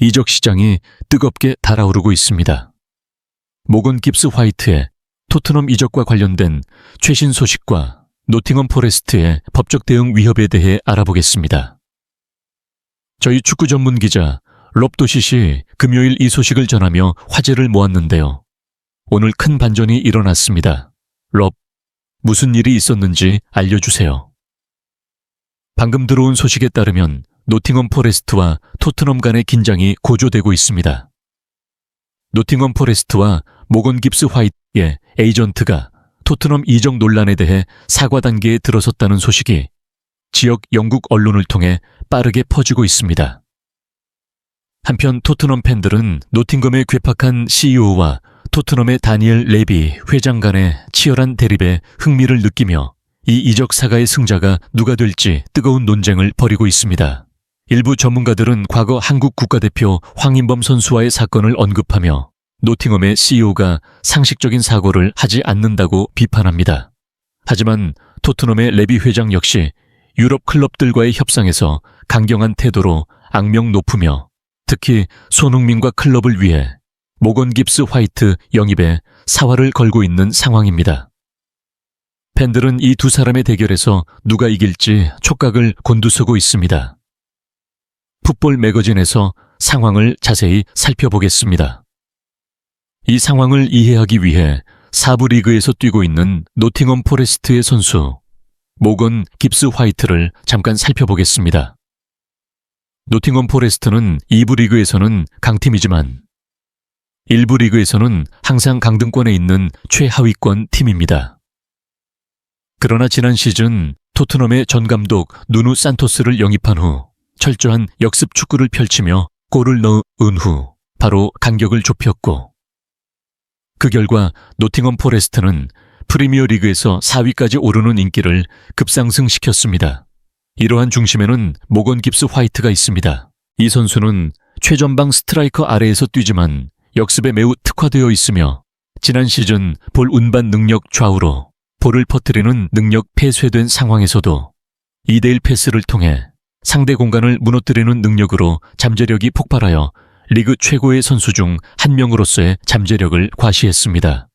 이적 시장이 뜨겁게 달아오르고 있습니다. 모건 깁스 화이트의 토트넘 이적과 관련된 최신 소식과 노팅엄 포레스트의 법적 대응 위협에 대해 알아보겠습니다. 저희 축구 전문 기자 롭 도시시 금요일 이 소식을 전하며 화제를 모았는데요. 오늘 큰 반전이 일어났습니다. 롭, 무슨 일이 있었는지 알려주세요. 방금 들어온 소식에 따르면 노팅엄 포레스트와 토트넘 간의 긴장이 고조되고 있습니다. 노팅엄 포레스트와 모건 깁스 화이트의 에이전트가 토트넘 이적 논란에 대해 사과 단계에 들어섰다는 소식이 지역 영국 언론을 통해 빠르게 퍼지고 있습니다. 한편 토트넘 팬들은 노팅엄의 괴팍한 CEO와 토트넘의 다니엘 레비 회장 간의 치열한 대립에 흥미를 느끼며 이 이적 사가의 승자가 누가 될지 뜨거운 논쟁을 벌이고 있습니다. 일부 전문가들은 과거 한국 국가대표 황인범 선수와의 사건을 언급하며 노팅엄의 CEO가 상식적인 사고를 하지 않는다고 비판합니다. 하지만 토트넘의 레비 회장 역시 유럽 클럽들과의 협상에서 강경한 태도로 악명 높으며 특히 손흥민과 클럽을 위해 모건 깁스 화이트 영입에 사활을 걸고 있는 상황입니다. 팬들은 이 두 사람의 대결에서 누가 이길지 촉각을 곤두서고 있습니다. 풋볼 매거진에서 상황을 자세히 살펴보겠습니다. 이 상황을 이해하기 위해 4부 리그에서 뛰고 있는 노팅엄 포레스트의 선수 모건 깁스 화이트를 잠깐 살펴보겠습니다. 노팅엄 포레스트는 2부 리그에서는 강팀이지만 1부 리그에서는 항상 강등권에 있는 최하위권 팀입니다. 그러나 지난 시즌 토트넘의 전 감독 누누 산토스를 영입한 후 철저한 역습 축구를 펼치며 골을 넣은 후 바로 간격을 좁혔고 그 결과 노팅엄 포레스트는 프리미어 리그에서 4위까지 오르는 인기를 급상승시켰습니다. 이러한 중심에는 모건 깁스 화이트가 있습니다. 이 선수는 최전방 스트라이커 아래에서 뛰지만 역습에 매우 특화되어 있으며 지난 시즌 볼 운반 능력 좌우로 볼을 퍼뜨리는 능력 폐쇄된 상황에서도 2대1 패스를 통해 상대 공간을 무너뜨리는 능력으로 잠재력이 폭발하여 리그 최고의 선수 중 한 명으로서의 잠재력을 과시했습니다.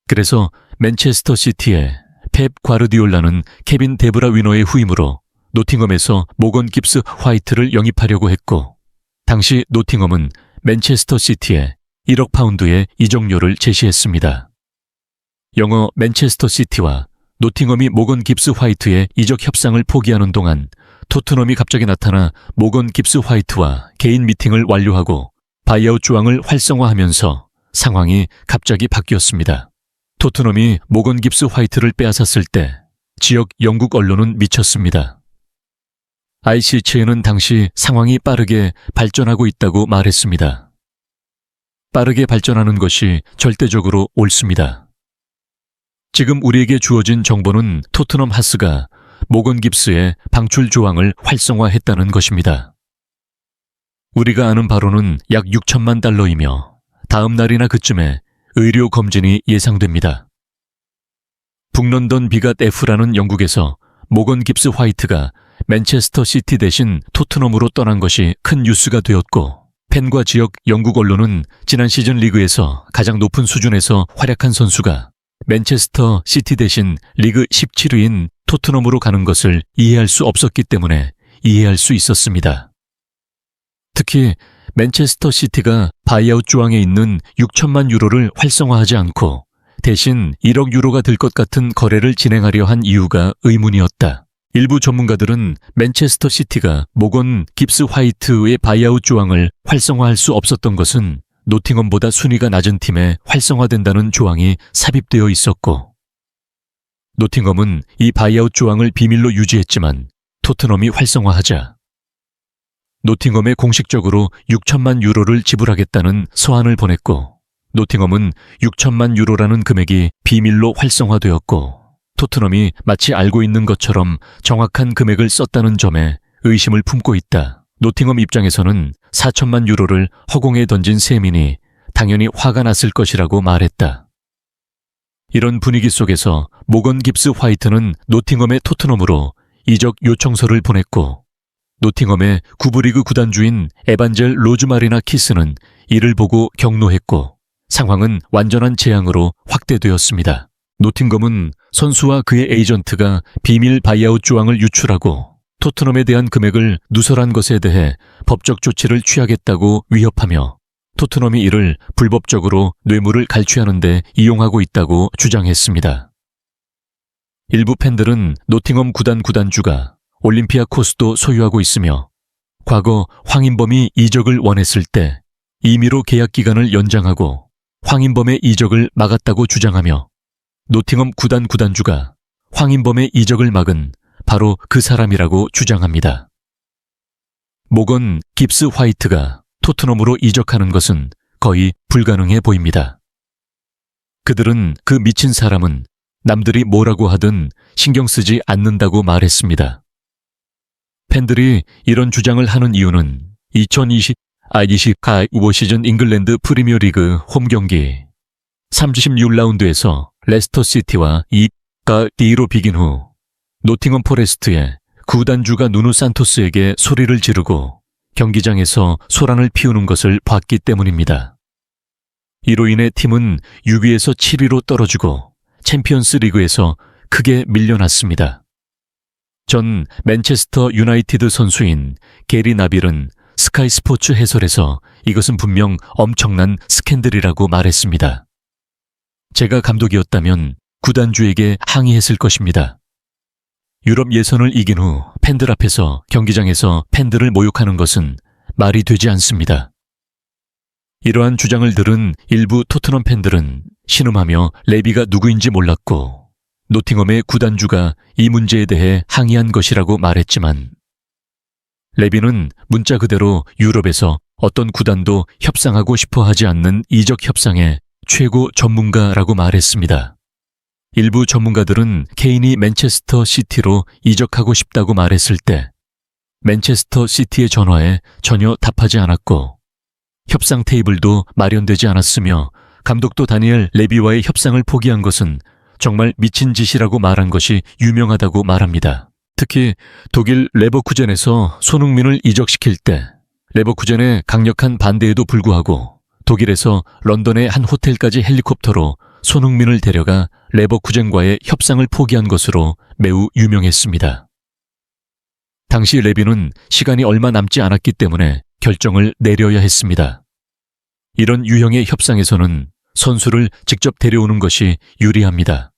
그래서 맨체스터 시티의 펩 과르디올라는 케빈 데브라 위너의 후임으로 노팅엄에서 모건 깁스 화이트를 영입하려고 했고 당시 노팅엄은 맨체스터 시티에 1억 파운드의 이적료를 제시했습니다. 영어 맨체스터 시티와 노팅엄이 모건 깁스 화이트의 이적 협상을 포기하는 동안 토트넘이 갑자기 나타나 모건 깁스 화이트와 개인 미팅을 완료하고 바이아웃 조항을 활성화하면서 상황이 갑자기 바뀌었습니다. 토트넘이 모건 깁스 화이트를 빼앗았을 때 지역 영국 언론은 미쳤습니다. ICH에는 당시 상황이 빠르게 발전하고 있다고 말했습니다. 빠르게 발전하는 것이 절대적으로 옳습니다. 지금 우리에게 주어진 정보는 토트넘 하스가 모건 깁스의 방출 조항을 활성화했다는 것입니다. 우리가 아는 바로는 약 6천만 달러이며 다음 날이나 그쯤에 의료 검진이 예상됩니다. 북런던 비갓 F라는 영국에서 모건 깁스 화이트가 맨체스터 시티 대신 토트넘으로 떠난 것이 큰 뉴스가 되었고 팬과 지역 영국 언론은 지난 시즌 리그에서 가장 높은 수준에서 활약한 선수가 맨체스터 시티 대신 리그 17위인 토트넘으로 가는 것을 이해할 수 없었기 때문에 이해할 수 있었습니다. 특히 맨체스터 시티가 바이아웃 조항에 있는 6천만 유로를 활성화하지 않고 대신 1억 유로가 들 것 같은 거래를 진행하려 한 이유가 의문이었다. 일부 전문가들은 맨체스터 시티가 모건 깁스 화이트의 바이아웃 조항을 활성화할 수 없었던 것은 노팅엄보다 순위가 낮은 팀에 활성화된다는 조항이 삽입되어 있었고 노팅엄은 이 바이아웃 조항을 비밀로 유지했지만 토트넘이 활성화하자 노팅엄에 공식적으로 6천만 유로를 지불하겠다는 서한을 보냈고 노팅엄은 6천만 유로라는 금액이 비밀로 활성화되었고 토트넘이 마치 알고 있는 것처럼 정확한 금액을 썼다는 점에 의심을 품고 있다. 노팅엄 입장에서는 4천만 유로를 허공에 던진 셈이니 당연히 화가 났을 것이라고 말했다. 이런 분위기 속에서 모건 깁스 화이트는 노팅엄의 토트넘으로 이적 요청서를 보냈고 노팅엄의 구부리그 구단주인 에반젤 로즈마리나 키스는 이를 보고 경로했고 상황은 완전한 재앙으로 확대되었습니다. 노팅엄은 선수와 그의 에이전트가 비밀 바이아웃 조항을 유출하고 토트넘에 대한 금액을 누설한 것에 대해 법적 조치를 취하겠다고 위협하며 토트넘이 이를 불법적으로 뇌물을 갈취하는 데 이용하고 있다고 주장했습니다. 일부 팬들은 노팅엄 구단주가 올림피아코스도 소유하고 있으며 과거 황인범이 이적을 원했을 때 임의로 계약 기간을 연장하고 황인범의 이적을 막았다고 주장하며 노팅엄 구단주가 황인범의 이적을 막은 바로 그 사람이라고 주장합니다. 모건 깁스 화이트가 토트넘으로 이적하는 것은 거의 불가능해 보입니다. 그들은 그 미친 사람은 남들이 뭐라고 하든 신경 쓰지 않는다고 말했습니다. 팬들이 이런 주장을 하는 이유는 2020 시즌 잉글랜드 프리미어리그 홈경기 36라운드에서 레스터 시티와 2가 비긴 후 노팅엄 포레스트의 구단주가 누누 산토스에게 소리를 지르고 경기장에서 소란을 피우는 것을 봤기 때문입니다. 이로 인해 팀은 6위에서 7위로 떨어지고 챔피언스 리그에서 크게 밀려났습니다. 전 맨체스터 유나이티드 선수인 게리 나빌은 스카이 스포츠 해설에서 이것은 분명 엄청난 스캔들이라고 말했습니다. 제가 감독이었다면 구단주에게 항의했을 것입니다. 유럽 예선을 이긴 후 팬들 앞에서 경기장에서 팬들을 모욕하는 것은 말이 되지 않습니다. 이러한 주장을 들은 일부 토트넘 팬들은 신음하며 레비가 누구인지 몰랐고 노팅엄의 구단주가 이 문제에 대해 항의한 것이라고 말했지만 레비는 문자 그대로 유럽에서 어떤 구단도 협상하고 싶어 하지 않는 이적 협상의 최고 전문가라고 말했습니다. 일부 전문가들은 케인이 맨체스터 시티로 이적하고 싶다고 말했을 때 맨체스터 시티의 전화에 전혀 답하지 않았고 협상 테이블도 마련되지 않았으며 감독도 다니엘 레비와의 협상을 포기한 것은 정말 미친 짓이라고 말한 것이 유명하다고 말합니다. 특히 독일 레버쿠젠에서 손흥민을 이적시킬 때 레버쿠젠의 강력한 반대에도 불구하고 독일에서 런던의 한 호텔까지 헬리콥터로 손흥민을 데려가 레버쿠젠과의 협상을 포기한 것으로 매우 유명했습니다. 당시 레비는 시간이 얼마 남지 않았기 때문에 결정을 내려야 했습니다. 이런 유형의 협상에서는 선수를 직접 데려오는 것이 유리합니다.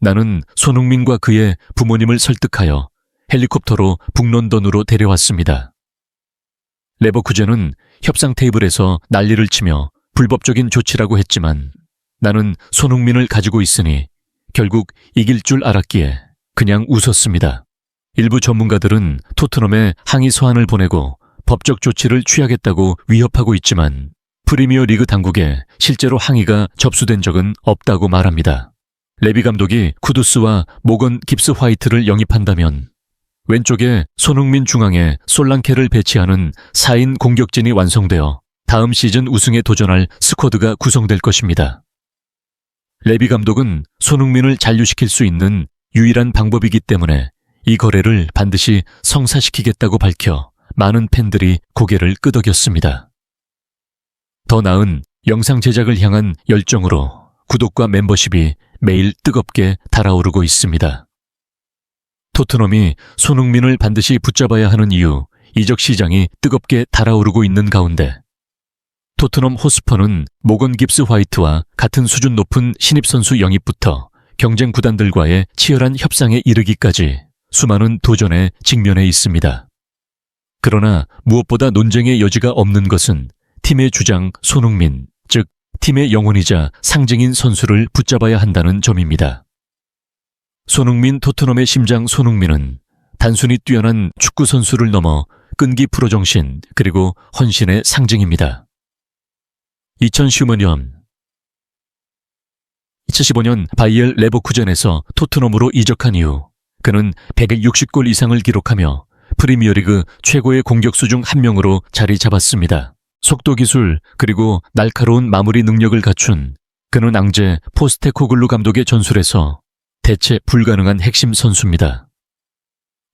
나는 손흥민과 그의 부모님을 설득하여 헬리콥터로 북런던으로 데려왔습니다. 레버쿠젠은 협상 테이블에서 난리를 치며 불법적인 조치라고 했지만 나는 손흥민을 가지고 있으니 결국 이길 줄 알았기에 그냥 웃었습니다. 일부 전문가들은 토트넘에 항의 서한을 보내고 법적 조치를 취하겠다고 위협하고 있지만 프리미어 리그 당국에 실제로 항의가 접수된 적은 없다고 말합니다. 레비 감독이 쿠두스와 모건 깁스 화이트를 영입한다면 왼쪽에 손흥민 중앙에 솔랑케를 배치하는 4인 공격진이 완성되어 다음 시즌 우승에 도전할 스쿼드가 구성될 것입니다. 레비 감독은 손흥민을 잔류시킬 수 있는 유일한 방법이기 때문에 이 거래를 반드시 성사시키겠다고 밝혀 많은 팬들이 고개를 끄덕였습니다. 더 나은 영상 제작을 향한 열정으로 구독과 멤버십이 매일 뜨겁게 달아오르고 있습니다. 토트넘이 손흥민을 반드시 붙잡아야 하는 이유, 이적 시장이 뜨겁게 달아오르고 있는 가운데 토트넘 호스퍼는 모건 깁스 화이트와 같은 수준 높은 신입선수 영입부터 경쟁 구단들과의 치열한 협상에 이르기까지 수많은 도전에 직면해 있습니다. 그러나 무엇보다 논쟁의 여지가 없는 것은 팀의 주장 손흥민, 즉 팀의 영혼이자 상징인 선수를 붙잡아야 한다는 점입니다. 손흥민 토트넘의 심장 손흥민은 단순히 뛰어난 축구 선수를 넘어 끈기 프로정신 그리고 헌신의 상징입니다. 2015년 바이엘 레버쿠젠에서 토트넘으로 이적한 이후 그는 160골 이상을 기록하며 프리미어리그 최고의 공격수 중 한 명으로 자리 잡았습니다. 속도 기술 그리고 날카로운 마무리 능력을 갖춘 그는 앙제 포스테코글루 감독의 전술에서 대체 불가능한 핵심 선수입니다.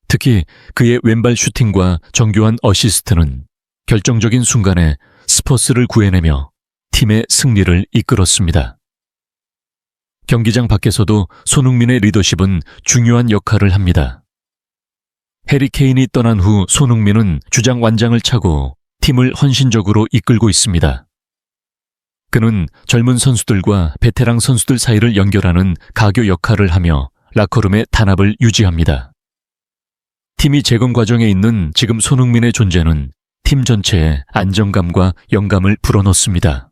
특히 그의 왼발 슈팅과 정교한 어시스트는 결정적인 순간에 스퍼스를 구해내며 팀의 승리를 이끌었습니다. 경기장 밖에서도 손흥민의 리더십은 중요한 역할을 합니다. 해리 케인이 떠난 후 손흥민은 주장 완장을 차고 팀을 헌신적으로 이끌고 있습니다. 그는 젊은 선수들과 베테랑 선수들 사이를 연결하는 가교 역할을 하며 라커룸의 단합을 유지합니다. 팀이 재건 과정에 있는 지금 손흥민의 존재는 팀 전체에 안정감과 영감을 불어넣습니다.